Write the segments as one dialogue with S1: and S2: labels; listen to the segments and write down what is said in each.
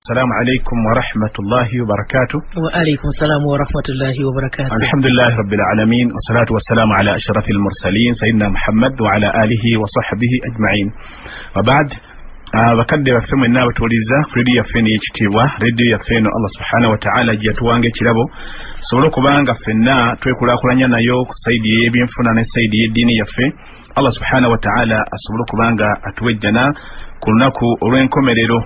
S1: السلام عليكم ورحمة الله وبركاته.
S2: وعليكم السلام ورحمة الله وبركاته.
S1: الحمد لله رب العالمين والصلاة والسلام على أشرف المرسلين سيدنا محمد وعلى آله وصحبه أجمعين. وبعد bakadde baffe mwenna abatuwuliza ku leediyo yaffe n'ekitiibwa leediyo yaffe eno Allah subhanahu wa ta'ala gyatuwanga ekirabo sobole okubanga ffenna twekulaakulanya nayo ku sayidi y'ebyenfuna ne sayidi y'eddiini yaffe. Allah subhanahu wa ta'ala asobole okubanga atuwejjana ku lunaku olw'enkomerero.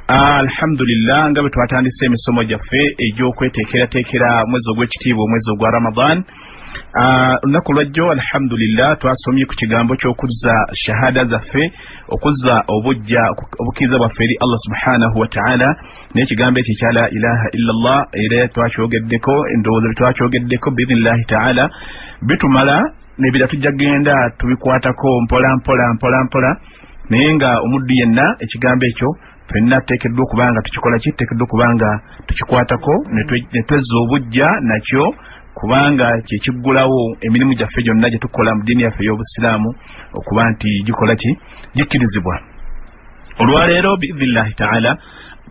S1: Alhamdulillah nga bwe twatandise emisomo gyaffe egy'okweteekerateekera omwezi ogw'ekitiibwa omwezi ogwa Ramadan. Lunaku lwajjo alhamdulillah twasomye ku kigambo ky'okuzza shahada zaffe okuzza obujja obukiza bwaffe eri Allah subhanahu wa ta'ala n'ekigambo ekyo kya la ilaha illallah era twakyogeddeko endowooza byetwakyogeddeko biidhnillahi ta'ala bitumala nebira tujja genda tubikwatako mpola naye nga omuddu yenna ekigambo ekyo ffenna tuteekeddwa okubanga tukikola ki tuteekeddwa okubanga tukikwatako ne twezza obujja nakyo kubanga kyekiggulawo emirimu gyaffe gyonna gye tukola mu ddiini yaffe ey'obusiraamu okuba nti gikola ki gikkirizibwa. Olwaleero biidhnillahi ta'ala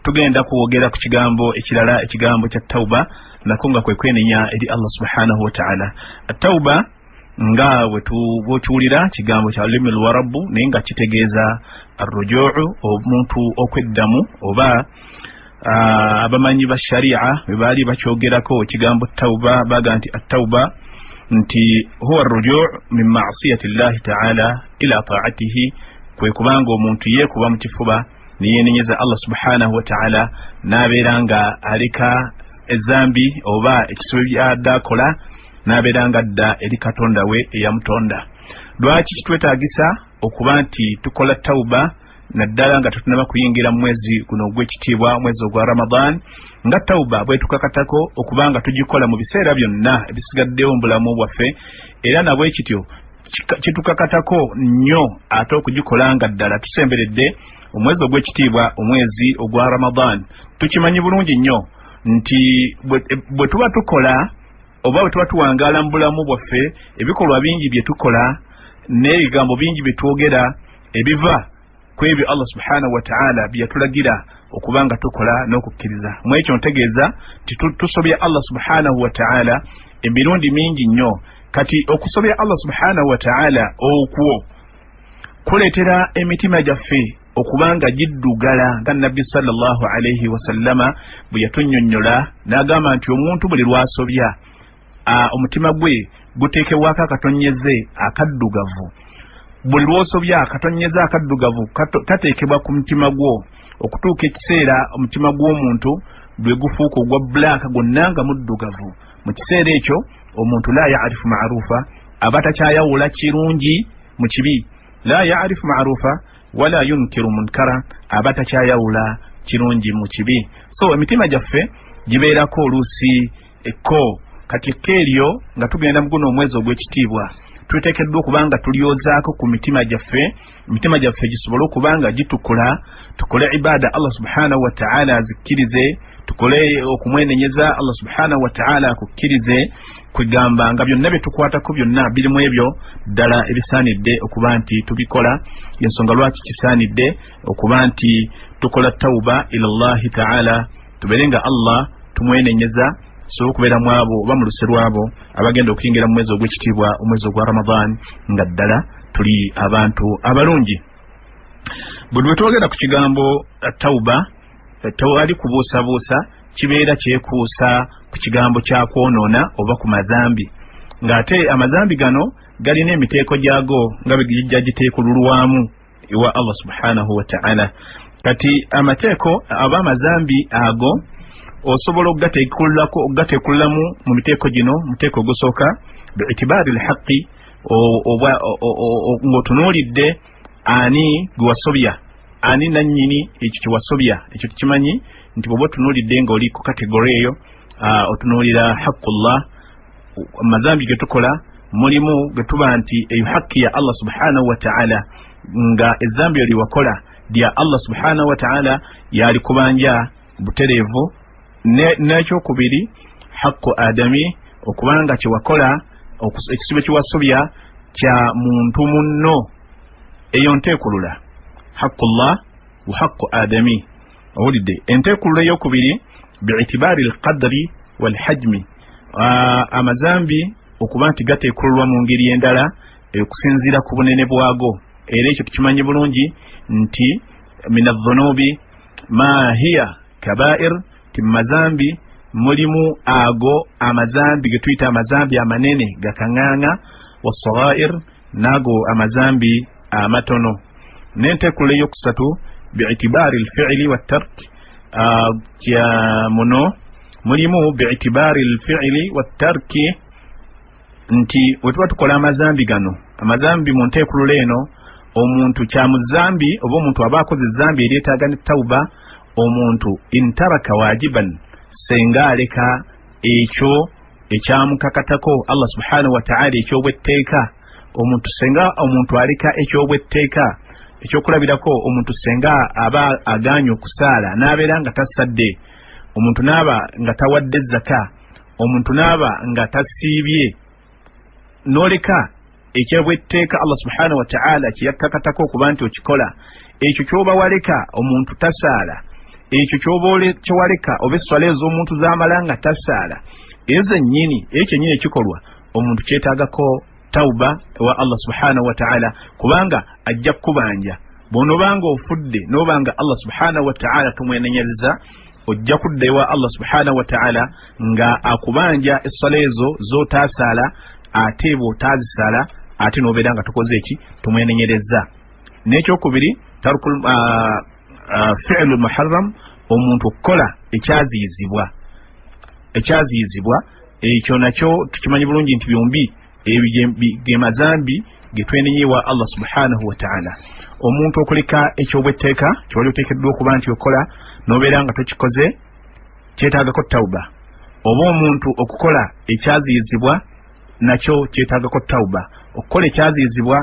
S1: tugenda kwogera ku kigambo ekirala ekigambo kya tawba nako nga kwe kwenenya eri Allah subhanahu wa ta'ala. Tawba nga bw'okiwulira kigambo kya lulimi lwarabu naye nga kitegeeza arrujuu omuntu okweddamu oba abamanyi ba sharia bwe baali bakyogerako ekigambo tawba baga nti at-tawba nti huwa arrujuu min ma'siyati llahi ta'ala ila ta'atihi kwe kubanga omuntu yeekuba mu kifuba niyeenenyeza Allah subhanahu wa ta'ala n'abeera nga aleka ezambi oba ekisubi byadda akola n'abeera nga adda eri Katonda we eyamutonda. Lwaki kitwetaagisa okuba nti tukola tawba naddala nga tutunaba kuyingira mu mwezi guno ogw'ekitiibwa omwezi ogwa Ramadan nga tawba bwe tukakatako okubanga tugikola mu biseera byonna ebisigaddewo mu bulamu bwaffe era nabwe kityo kitukakatako nnyo ate okugikola nga ddala tusemberedde omwezi ogw'ekitiibwa omwezi ogwa Ramadan. Tukimanyi bulungi nnyo nti bwe tuba tukola oba bwe tuba tuwangaala mu bulamu bwaffe ebikolwa bingi bye tukola n'ebigambo bingi bye twogera ebiva ku ebyo Allah subhanahu wa ta'ala bye yatulagira okubanga tukola n'okukkiriza. Mu ekyo ntegeeza nti tusobya Allah subhanahu wa ta'ala emirundi mingi nnyo. Kati okusobya Allah subhanahu wa ta'ala okwo kuleetera emitima gyaffe okubanga giddugala nga Nabbi sallallahu alayhi wa sallama bwe yatunnyonnyola n'agamba nti omuntu buli lwasobya omutima gwe guteekebwako akatonyeze akaddugavu. Buli lwosobya akatonyeze akaddugavu kateekebwa ku mutima gwo okutuuka ekiseera omutima gw'omuntu lwe gufuuka ogwa bbulaaka gwonna nga muddugavu. Mu kiseera ekyo omuntu la yaarifu ma'rufa aba takyayawula kirungi mu kibi, la yaarifu ma'rufa wala yunkiru munkara aba takyayawula kirungi mu kibi. So emitima gyaffe gibeerako oluusi ekko. Kati ekkeeryo nga tugenda mu guno omwezi ogw'ekitiibwa tuteekeddwa okubanga tulyozaako ku mitima gyaffe gisobole okubanga gitukula tukole ibaada Allah subhanahu wa ta'ala azikkirize, tukole okumwenenyeza Allah subhanahu wa ta'ala akukkirize, kwegamba nga byonna bye tukwatako byonna birimu ebyo ddala ebisaanidde okuba nti tubikola. Yensonga lwaki kisaanidde okuba nti tukola tawba ila Allahi ta'ala tubeere nga Allah tumwenenyeza so okubeera mu abo oba mu luse lwabo abagenda okuyingira mu mwezi ogw'ekitiibwa omwezi ogwa Ramadan nga ddala tuli abantu abalungi. Bwe twogera ku kigambo tawba tewali kubuusabuusa, kibeera kyekuusa ku kigambo kya kwonoona oba ku mazambi ng'ate amazambi gano galina emiteeko gyago nga bwe gijja giteekululwamu ewa Allah subhanahu wa ta'ala. Kati amateeko aba amazambi ago osobola okugateekulamu mu miteeko gino. Muteeko ogusooka bi'itibaari al-haqqi ng'otunuulidde ani gwe wasobya, ani nannyini ekyo kye wasobya. Ekyo tukimanyi nti bw'oba otunuulidde ng'oli ku kategori eyo otunuulira haqqullah. Amazambi ge tukola mulimu ge tuba nti eyo haqqi ya Allah subhanahu wa ta'ala, nga ezzambi oli wakola lya Allah subhanahu wa ta'ala yalikubanja butereevu. N'ekyokubiri haqqu adami okubanga kye wakola ekisibe kye wasobya kya muntu munno eyo nteekulula haqqullah wa haqqu adami owulidde enteekululo ey'okubiri bi'itibari alqadri walhajmi amazambi okuba nti gateekululwa mu ngeri endala okusinziira ku bunene bwago era ekyo tukimanyi bulungi nti min adh-dhunubi ma hiya kabair ti mazambi mulimu ago amazambi getuyita amazambi amanene gakaŋŋaŋa wasaghair nago amazambi amatono n'enteekululo ey'okusatu bi'itibari alfi'li wattark kya muno mulimu bi'itibari alfi'li wattarki nti wetuba tukola amazambi gano amazambi mu nteekululo eno omuntu kyamuzambi oba omuntu aba akoze ezambi eryetaaga ne tawuba omuntu intaraka wajiban senga aleka ekyo ekyamukakatako Allah subhanahu wa ta'ala ekyobwetteeka omuntu senga omuntu aleka ekyobwetteeka ekyokulabirako omuntu senga aba aganya okusaala n'abeera nga tasadde omuntu n'aba nga tawadde zaka omuntu n'aba nga tasiibye n'oleka ekyobwetteeka Allah subhanahu wa ta'ala kyeyakakatako okuba nti okikola ekyo kyoba waleka omuntu tasaala ekyo kyowaleka oba esswala ez'omuntu z'amala nga tasaala ezo ennyini ekyo ennyini ekikolwa omuntu kyetaagako tawuba ewa Allah subhanahu wa ta'ala kubanga ajja kukubanja bw'onoobanga ofudde n'obanga Allah subhanahu wa ta'ala tumwenenyereza ojja kudda ewa Allah subhanahu wa ta'ala nga akubanja esswala ezo z'otaasaala ate bw'otaazisala ate n'obeera nga tukoze eki tumwenenyereza n'ekyokubiri tarukul fi'lu muharram omuntu okukola ekyaziyizibwa ekyo nakyo tukimanyi bulungi nti byombi ge mazambi getwenenyewa Allah subhanahu wa ta'ala omuntu okuleka ekyobwetteeka kyewali oteekeddwa okuba nti okola n'obeera nga tokikoze kyetaagako tawuba oba omuntu okukola ekyaziyizibwa nakyo kyetaagako tawuba okukola ekyaziyizibwa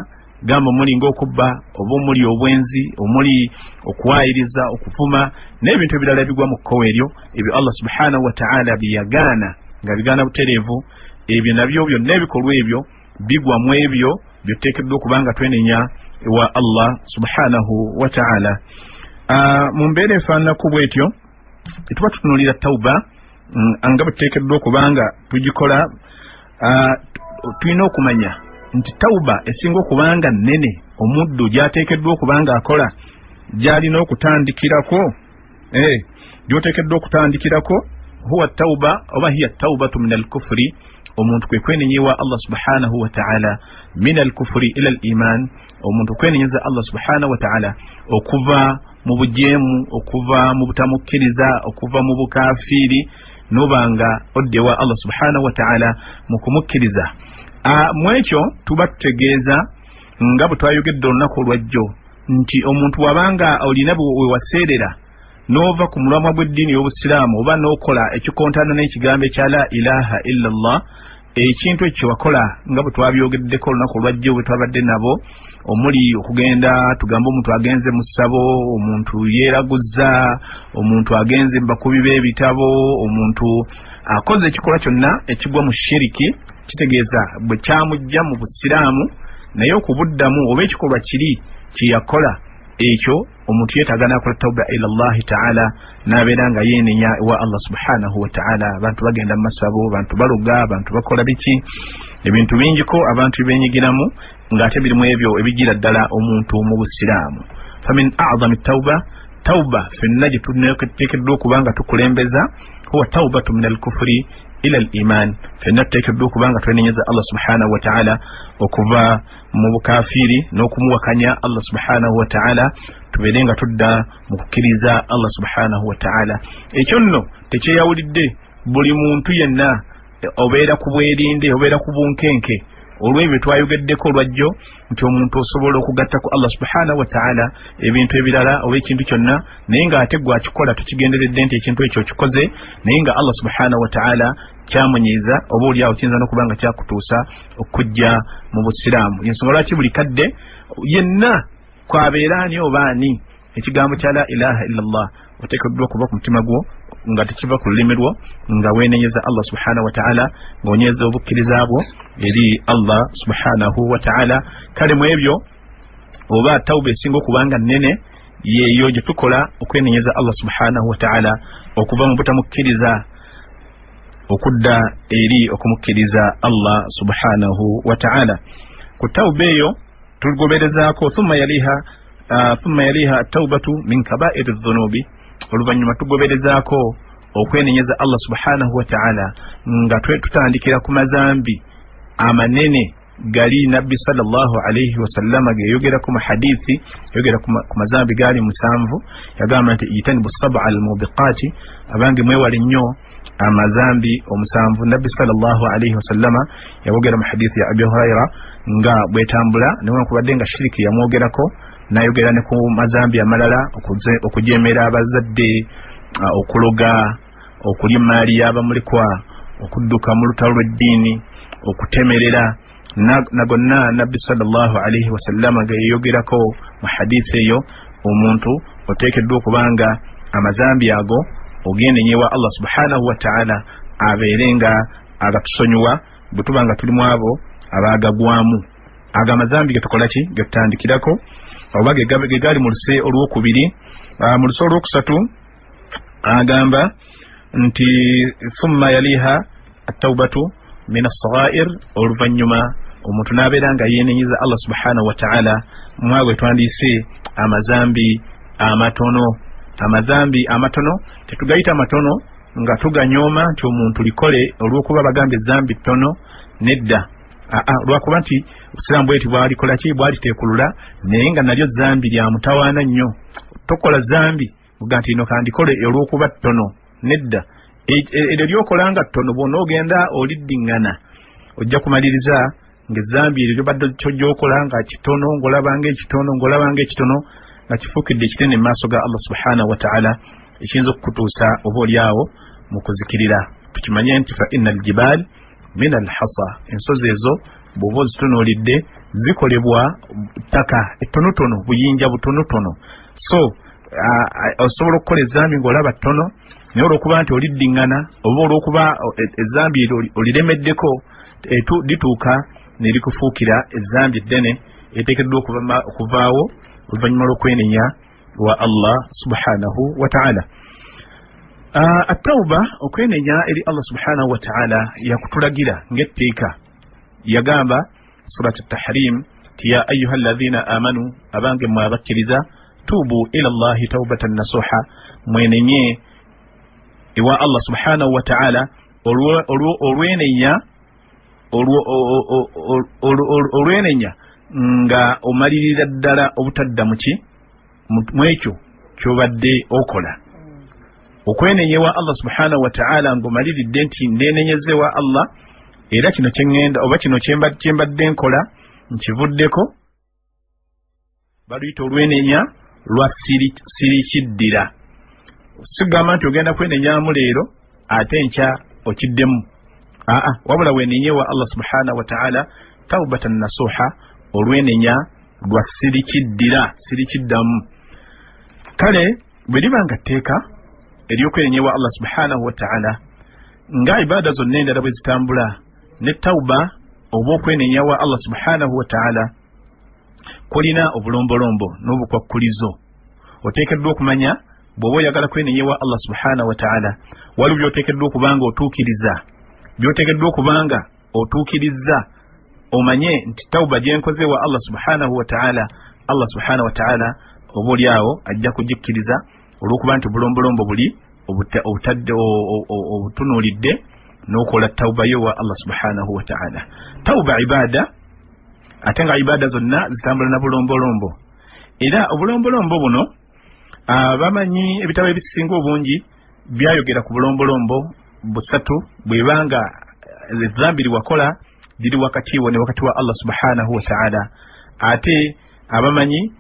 S1: gamba omuli ng'okubba oba omuli obwenzi omuli okuwaayiriza okuvuma n'ebintu ebirala ebigwa mu kkowa eryo ebyo Allah subhanahu wa ta'ala byeyagaana nga bigaana butereevu ebyo nabyo byonna ebikolwa ebyo bigwa mu ebyo byoteekeddwa okuba nga twenenya ewa Allah subhanahu wa ta'ala mu mbeera efaananaku bwetyo tetuba tutunuulira tawuba nga bwetuteekeddwa okuba nga tugikola tulina okumanya nti tawuba esinga okubanga nnene omuddu gy'ateekeddwa okubanga akola gy'alina okutandikirako gy'oteekeddwa okutandikirako huwa tawuba oba hiya tawbatu min alkufuri omuntu kwe kwenenyewa Allah subhanahu wa ta'ala min alkufuri ila al-iman omuntu kwenenyeza Allah subhanahu wa ta'ala okuva mu bujeemu okuva mu butamukkiriza okuva mu bukafiiri nobanga oddewa Allah subhanahu wa ta'ala mu kumukkiriza mwekyo tuba tutegeeza nga bwe twayogedde olunaku olwajjo nti omuntu wabanga olina we waseerera n'ova ku mulamwa gw'eddiini y'obusiraamu oba n'okola ekikontana n'ekigambo ekya la ilaha illa Allah ekintu ekyo wakola nga bwe twabyogeddeko olunaku olwajjo bwe twabadde nabo omuli okugenda tugamba omuntu agenze mu ssabo omuntu yeeraguzza omuntu agenze mu bakubi b'ebitabo omuntu akoze ekikolwa kyonna ekigwa mu shiriki kitegeeza bwe kyamujja mu busiraamu naye okubuddamu oba ekikolwa kiri kyeyakola ekyo omuntu yeetaaga n'akola tawba ila Allah ta'ala n'abeera nga yeenenya ewa Allah subhanahu wa ta'ala abantu bagenda mu masabo abantu baluga abantu bakola biki ebintu bingiko abantu byebenyigiramu ng'ate birimu ebyo ebigira ddala omuntu mu busiraamu famin a'zami tawba fenna gye tuteekeddwa okuba nga tukulembeza huwa tawbatu min al-kufri ila al-iman fenna tuteekeddwa okuba nga twenenyeza Allah subhanahu wa ta'ala okuva mu bukafiri n'okumuwakanya Allah subhanahu wa ta'ala tubeere nga tudda mu kukkiriza Allah subhanahu wa ta'ala ekyo nno tekyeyawulidde buli muntu yenna obeera ku bwerinde obeera ku bunkenke olw'ebyo twayogeddeko olwajjo nti omuntu osobola okugatta ku Allah subhanahu wa ta'ala ebintu ebirala oba ekintu kyonna naye ng'ate gwakikola tukigenderedde nti ekintu ekyo kikoze naye nga Allah subhanahu wa ta'ala kyamunyiiza oba oli awo kiyinza n'okuba nga kyakutuusa okujja mu busiraamu yensonga lwaki buli kadde yenna kwabeera ani oba ani ekigambo kya la ilaha illallah oteekeddwa okuba ku mutima gwo nga tekiva ku lulimi lwo nga weenenyeza Allah subhanahu wa ta'ala ng'onyweza obukkiriza bwo eri Allah subhanahu wa ta'ala kale mu ebyo oba tawba esinga okubanga nnene yeyo gye tukola okwenenyeza Allah subhanahu wa ta'ala okuva mu butamukkiriza okudda eri okumukkiriza Allah subhanahu wa ta'ala. Ku tawba eyo tugoberezaako thumma yaliha at-tawbatu min kaba'iri adh-dhunubi, oluvannyuma tugoberezaako okwenenyeza Allah subhanahu wa ta'ala nga tutandikira ku mazambi amanene gali nabbi sallallahu alayhi wa sallam geyogera ku hadithi yogera ku mazambi gali musanvu yagamba nti itanibu sab'a al-mubiqati, abange mwewale nnyo amazambi omusanvu. Nabbi sallallahu alayhi wa sallam yogera mu hadithi ya Abi Huraira nga bwetambula newankubadde nga shiriki yamwogerako nayogera ne ku mazambi amalala okujemera abazadde, okuloga, okulya maali y'abamulikwa, okudduka mu lutalo lw'eddiini, okutemerera na gonna nabbi sallallahu alayhi wa sallam geyogerako mu hadithi eyo. Omuntu oteekeddwa okubanga amazambi ago ogendenyewa Allah subhanahu wa ta'ala abeerenga agatusonyiwa bwe tubanga tuli mu abo abagagwamu. Aga amazambi getukola ki getutandikirako oba ge gali mu luse olwokubiri. Mu luse olwokusatu agamba nti thumma yaliha at-tawbatu min as-sagha'ir, oluvannyuma omuntu n'abeera nga yeenenyiza Allah subhanahu wa ta'ala mwagwe twandise amazambi amatono. Amazambi amatono tetugayita matono nga tuganyooma nti omuntu likole olw'okuba bagambye zambi tono, nedda. Lwakuba nti Islam bweti bwalikola ki bwalitekulula naye nga nalyo zambi lya mutawaana nnyo. Tokola zambi buga nti ino kandikole olw'okuba tono, nedda. Eryo lyokola nga tono bw'ona ogenda oliddiŋŋana ojja kumaliriza ng'ezambi eryo lyobadde kyojjookola nga kitono ng'olabanga ekitono nga kifuukidde ekitene mu maaso ga Allah subhanahu wa ta'ala ekiyinza okukutuusa oba oliawo mu kuzikirira. Tukimanye nti fa innal jibal min al-hasa, ensozi ezo bw'oba ozitunuulidde zikolebwa ttaka ettonotono, buyinja butonotono. So osobola okukola ezambi ng'olaba ttono naye olw'okuba nti oliddiŋŋana oba olw'okuba ezambi oliremeddeko lituuka ne likufuukira ezambi eddene eteekeddwa okuvaawo oluvannyuma lw'okwenenya wa Allah subhanahu wa ta'ala. At-tawba, okwenenya eri Allah subhanahu wa ta'ala yakutulagira ng'etteeka. Yagamba surat at-tahrim ti ya ayyuha alladhina amanu, abange mwe abakkiriza, tubu ila Allahi tawbatan nasuha, mwenenye ewa Allah subhanahu wa ta'ala olwenenya nga omalirira ddala obutadda muki mwekyo kyobadde okola. Okwenenyewa Allah subhanahu wa ta'ala ng'omaliridde nti ndenenyezewa Allah era kino kyengenda oba kino kyembadde nkola nkivuddeko, baluyita olwenenya lwa sirikiddira. Sigamba nti ogenda kwenenyamu leero ate enkya okiddemu. Wabula wenenyewa Allah subhanahu wa ta'ala tawbatan nasuha, olwenenya lwa sirikiddamu. Kale bwe liba nga tteeka ery'okwenenyewa Allah subhanahu wa ta'ala nga ibaada zonna endala bwe zitambula, ne tawba oba okwenenyewa Allah subhanahu wa ta'ala kulina obulombolombo n'obukwakkulizo. Oteekeddwa okumanya bw'oba oyagala kwenenyewa Allah subhanahu wa ta'ala waliwo by'oteekeddwa okubanga otuukiriza, by'oteekeddwa okubanga otuukirizza. Omanye nti tawba gyenkoze wa Allah subhanahu wa ta'ala, Allah subhanahu wa ta'ala oba oliawo ajja kugikkiriza olw'okuba nti bulombolombo buli obutadde obutunuulidde n'okola tawba yo wa Allah subhanahu wa ta'ala. Tawba ibaada, ate nga ibaada zonna zitambula na bulombolombo. Era obulombolombo buno bamanyi ebitabo ebisinga obungi byayogera ku bulombolombo busatu. Bwebanga ezambi liwakola liri wakati wo ne wakati wa Allah subhanahu wa ta'ala, ate abamanyi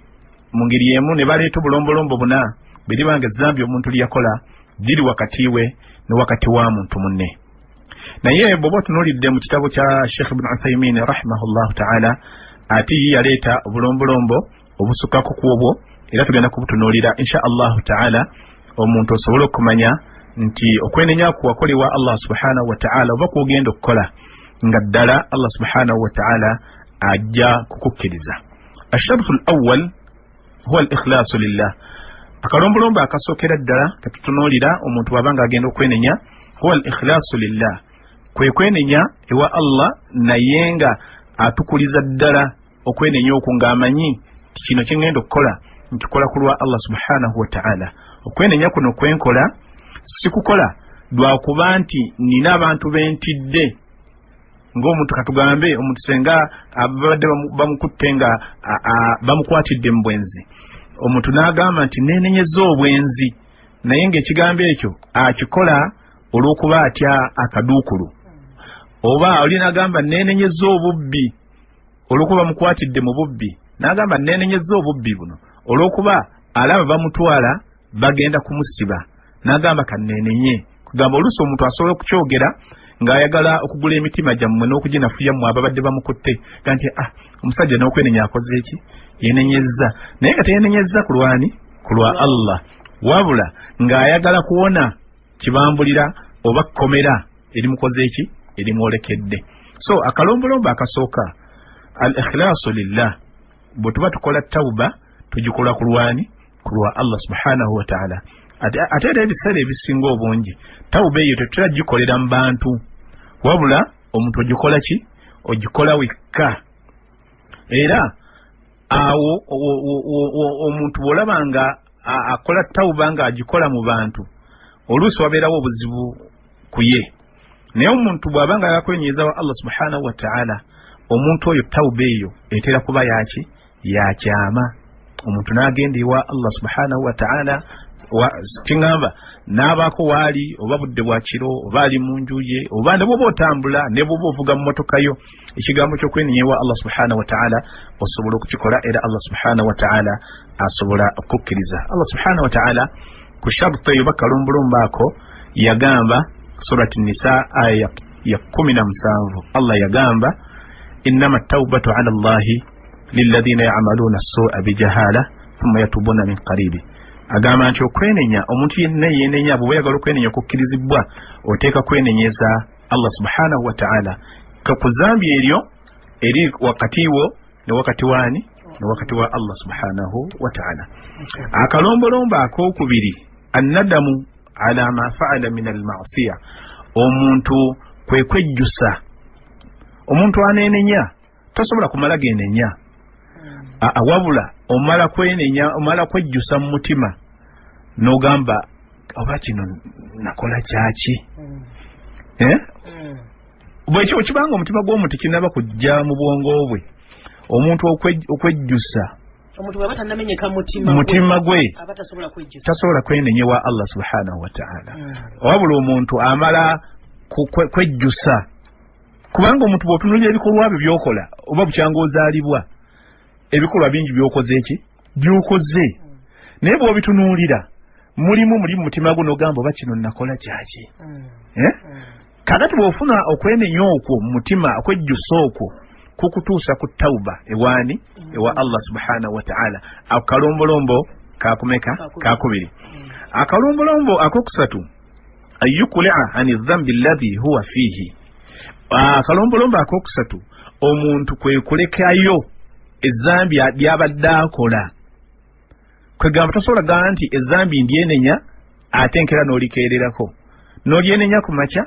S1: mu ngeri emu ne baleeta obulombolombo buna bwelibanga ezambi omuntu lyakola liri wakati we ne wakati wa muntu munne. Naye bw'oba otunuulidde mu kitabo kya Sheikh Ibn Uthaymin rahimahullahu ta'ala, ate yaleeta obulombolombo obusukako ku obwo, era tugenda kubutunuulira insha Allahu ta'ala omuntu osobola okumanya nti okwenenya kuwakolebwa Allah subhanahu wa ta'ala oba kwogenda okukola nga ddala Allah subhanahu wa ta'ala ajja kukukkiriza. Ashartu al-awwal huwa al-ikhlasu lillah. akalombolombo akasookera ddala katutunuulira omuntu bw'abanga agenda okwenenya huwa al-ikhlaasu lillah, kwe kwenenya ewa Allah naye nga atukuliza ddala okwenenya okwo ng'amanyi ti kino kingenda okukola nkikola ku lwa Allah subhanahu wa ta'ala. Okwenenya kuno kwenkola sikukola lwakuba nti nina abantu bentidde ng'omuntu katugambe omuntu senga abadde bamukutte nga bamukwatidde mu bwenzi, omuntu n'agamba nti neenenyeza obwenzi, naye ng'ekigambo ekyo akikola olw'okuba atya akaduukulu, oba oli n'agamba neenenyeza obubbi olw'okuba bamukwatidde mu bubbi, n'agamba neenenyeza obubbi buno olw'okuba alaba bamutwala bagenda kumusiba, n'agamba kanneenenye. Kugamba oluusi omuntu asobola okukyogera ng'ayagala okugula emitima gyammwe n'okuginafuya mmwe ababadde bamukutte nti omusajja n'okwenenya akoze eki, yeenenyezza, naye nga teyeenenyezza ku lwani, ku lwa Allah, wabula ng'ayagala kuwona kibambulira oba kkomera erimukoze eki, erimwolekedde. So akalombolombo akasooka al-ikhlaasu lillah, bwe tuba tukola tawuba tugikola ku lwani, ku lwa Allah subhanahu wa ta'ala. Ate era ebiseera ebisinga obungi tawuba eyo tetutera gikolera mu bantu, wabula omuntu ogikola ki, ogikola wekka. Era awo omuntu bw'olaba nga akola tawuba ng'agikola mu bantu, oluusi wabeerawo obuzibu ku ye. Naye omuntu bw'abanga yakwenyeza wa Allah subhanahu wa ta'ala, omuntu oyo tawuba eyo etera kuba yaki, yakyama. Omuntu n'agenda ewa Allah subhanahu wa ta'ala kingamba n'abaako waali oba budde bwa kiro oba ali mu nju ye oba ne bw'oba otambula ne bw'oba ovuga mu motoka yo, ekigambo ky'okwenenya ewa Allah subhanahu wa ta'ala osobola okukikola, era Allah subhanahu wa ta'ala asobola okukkiriza. Allah subhanahu wa ta'ala ku sharti eyo bakalombolombo ako yagamba surati Nisa aya ya 17, Allah yagamba innama tawbatu ala Allahi lilladhina ya'maluna as-su'a bijahala thumma yatubuna min qaribi. Agamba nti okwenenya omuntu yenna yeenenya bwe yagala okwenenya okukkirizibwa oteeka kwenenyeza Allah subhanahu wa ta'ala ku zambi eryo eri wakati wo ne wakati wani ne wakati wa Allah subhanahu wa ta'ala. Akalombolombo ak'okubiri annadamu ala ma fa'ala min al-ma'siyah, omuntu kwe kwejjusa. Omuntu aneenenya tasobola kumala genenya, wabula omala kwenenya, omala kwejjusa mu mutima n'ogamba oba kino nakola kyaki. Bwekyo kibanga omutima gw'omuntu kinaba kujja mu bwongo bwe, omuntu okwejjusa
S2: omuntu bw'aba tannamenyeka
S1: mutima gwe
S2: tasobola
S1: kwenenya wa Allah subhanahu wa ta'ala, wabula omuntu amala kwejjusa. Kubanga omuntu bw'otunuulira ebikolwa byo by'okola oba bukyanga ozaalibwa, ebikolwa bingi by'okoze eki, by'okoze, naye bw'obitunuulira mulimu mutima gwo n'ogamba oba kino nakola kyaki. Kakati bw'ofuna okwenenya okwo mu mutima, okwejjusa okwo kukutuusa ku tawuba ewaani, ewa Allah subhanahu wa ta'ala. Akalombolombo kakumeka, kakubiri. Akalombolombo akokusatu ayyukuli'a ani dhambi alladhi huwa fihi. Akalombolombo akokusatu omuntu kwe kulekayo ezambi lyabadde akola. Kwegamba tasobola gamba nti ezambi ndyenenya ate nkera n'olikeererako, n'olyenenya ku makya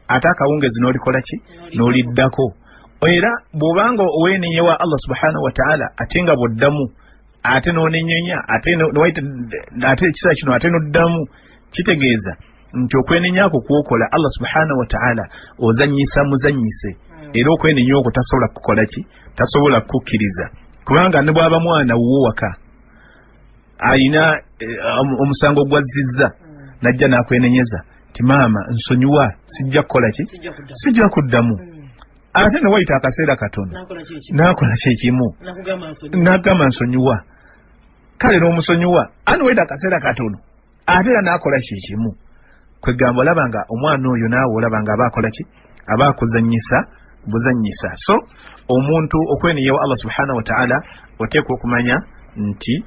S1: ate akawungezi n'olikola ki, n'oliddako. Era bw'obanga oweenenya wa Allah subhanahu wa ta'ala ate nga bw'oddamu ate n'onenyenya ate ekiseera kino ate n'oddamu, kitegeeza nti okwenenya ako kwokola Allah subhanahu wa ta'ala ozannyisa muzannyise, era okwenenya okwo tasobola kukola ki, tasobola kukkiriza. Kubanga ne bw'aba mwana wuwo waka ayina omusango gwazzizza najja n'akwenenyeza ti maama nsonyiwa, sijja kukola ki, sijja kuddamu. Ate ne wayita akaseera katono n'akola kyekimu n'agamba nsonyiwa, kale n'omusonyiwa ani wayita akaseera katono ate era n'akola kyekimu. Kwegamba olabanga omwana oyo naawe olabanga aba akola ki, aba akuzannyisa buzannyisa. So omuntu okwenenya wa Allah subhanahu wa ta'ala oteekwa okumanya nti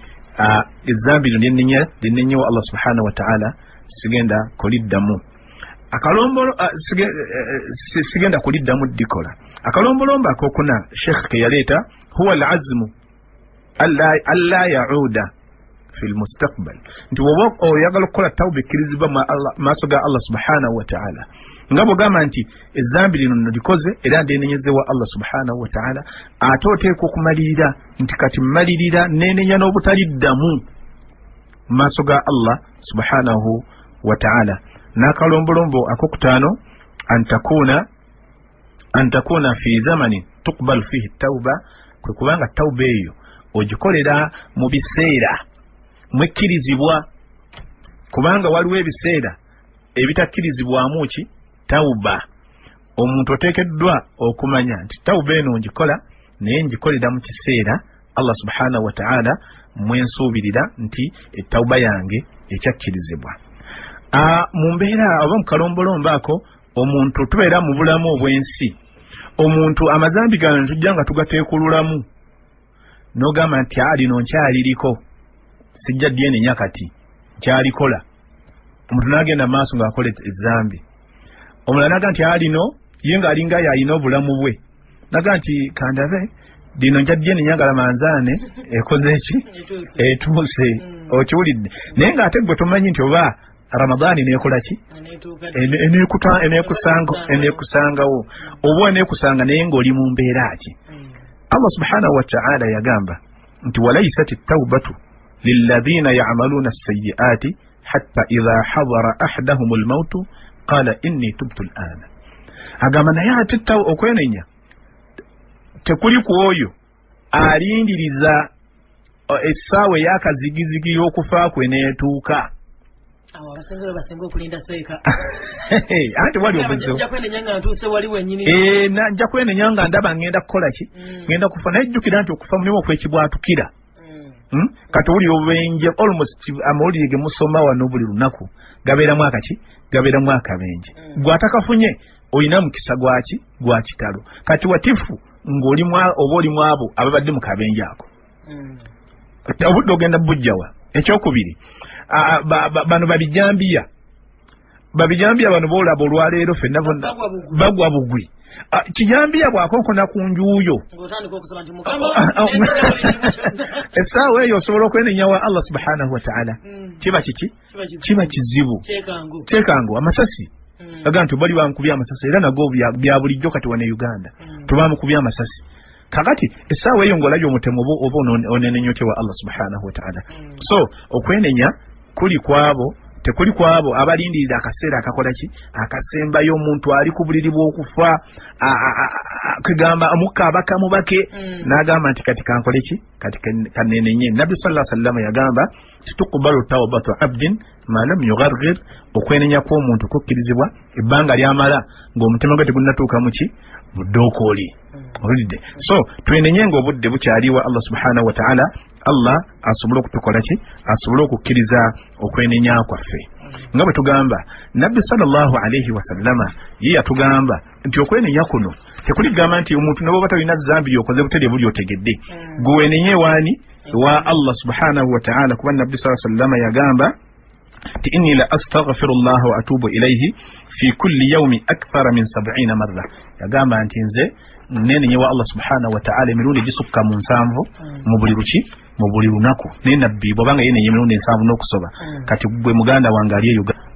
S1: ezambi lyenenya wa Allah subhanahu wa ta'ala sigenda kuliddamu. Akalombolo sigenda kuliddamu dikola. Akalombolombo akokuna Sheikh ke yaleeta huwa al-azmu alla ya'uda fil mustaqbal nti woba oyagala okukola tawba ekkirizibwa maaso ga Allah subhanahu wa ta'ala nga bw'ogamba nti ezzambi lino likoze era ndeenenyezewa Allah subhanahu wa ta'ala ate oteekwa okumalirira nti kati mmalirira neenenya n'obutaliddamu maaso ga Allah subhanahu wa ta'ala n'akalombolombo akokutaano antakuna fi zamani tuqbalu fihi tawba kwe kubanga tawba eyo ogikolera mu biseera mwekkirizibwa kubanga waliwo ebiseera ebitakkirizibwamu ki tawba omuntu oteekeddwa okumanya nti tawba eno ngikola naye ngikolera mu kiseera Allah subhanahu wa ta'ala mwensuubirira nti ettawba yange ekyakkirizibwa mu mbeera oba mu kalombolombo ako omuntu tubeera mu bulamu obw'ensi omuntu amazambi gano tujja nga tugateekululamu n'ogamba nti lino nkyaliriko sijja dyenenya kati nkyalikola omuntu n'agenda mu maaso ng'akola ezzambi omulala naga nti lino ye ng'alinga yalina obulamu bwe naga nti kandabe lino nja dyenenya ngalamanzaane ekoze eki etuuse okiwulidde naye ng'ate gwe tomanyi nti oba Ramadani nekola ki enekusangawo oba enekusanga naye ng'oli mu mbeera ki Allah subhanahu wa ta'ala yagamba nti walaysat at-tawbatu lilladhina ya'maluna as-sayyi'ati hatta idha hadara ahaduhum al-maut qala inni tubtu al-ana agamba naye ate okwenenya tekuli ku oyo alindiriza essaawa ey'akazigizigi y'okufa kwe neetuuka
S2: basenga okulinda seeka
S1: ate wali obuzo nja kwenenya nga ndaba ngenda kukola ki ngenda kufa naye jjukira nti okufa mulimu okwekibwatukira kati owuli obubenje almost amawulire ge musoma wano buli lunaku gabeeramu akaki gabeeramu akabenje gwatakafunye olina mukisa gwaki gwa kitalo kati watifu ng'olimu oba olimu abo ababadde mu kabenje ako obudde ogenda bujjawa ekyokubiri bano babijambiya bano boolaba olwaleero ffenna bonna bagwa bugwi kijambiya bwakonkona ku njuuyo essaawa eyo osobola okwenenyawa Allah subhanahu wa ta'ala kiba kiki kiba kizibu kyekangu amasasi aga nti bali bankubya amasasi era nago bya bulijjo kati wane Uganda tubamukubya amasasi kakati essaawa eyo ng'olabye omutemu oba onenenyotewa Allah subhanahu wa ta'ala so okwenenya tekuli kwabo abalindirira akaseera akakola ki akasembayo omuntu ali ku buliri bw'okufa kugamba amukka abakamu bake n'agamba nti kati kankole ki kati kanenenye Nabbi sallallahu alaihi wasallam yagamba tukubalu tawbatu abdin ma lam yugharghir okwenenya kw'omuntu kukkirizibwa ebbanga lyamala ng'omutima gwe tegunnatuuka mu ki mu ddookoli olidde so twenenye ng'obudde bukyaliwa Allah subhanahu wa ta'ala Allah asobole okutukola ki asobole okukkiriza okwenenya kwaffe nga bwe tugamba Nabbi sallallahu alaihi wasallama ye yatugamba nti okwenenya kuno tekuligamba nti omuntu ne bw'oba talina zambi yokoze butere buli otegedde gwe wenenye waani wa Allah subhanahu wa ta'ala kuba Nabbi sallallahu alaihi wasallama yagamba nti inni la astaghfirullah wa atubu ilayhi fi kulli yawmi akthara min 70 marra yagamba nti nze nenenyewa Allah subhanahu wa ta'ala emirundi gisukka mu 7 mu buli luki mu buli lunaku ne nabbi bw'obanga yenenye emirundi 7 n'okusoba kati gwe muganda wange ali Uganda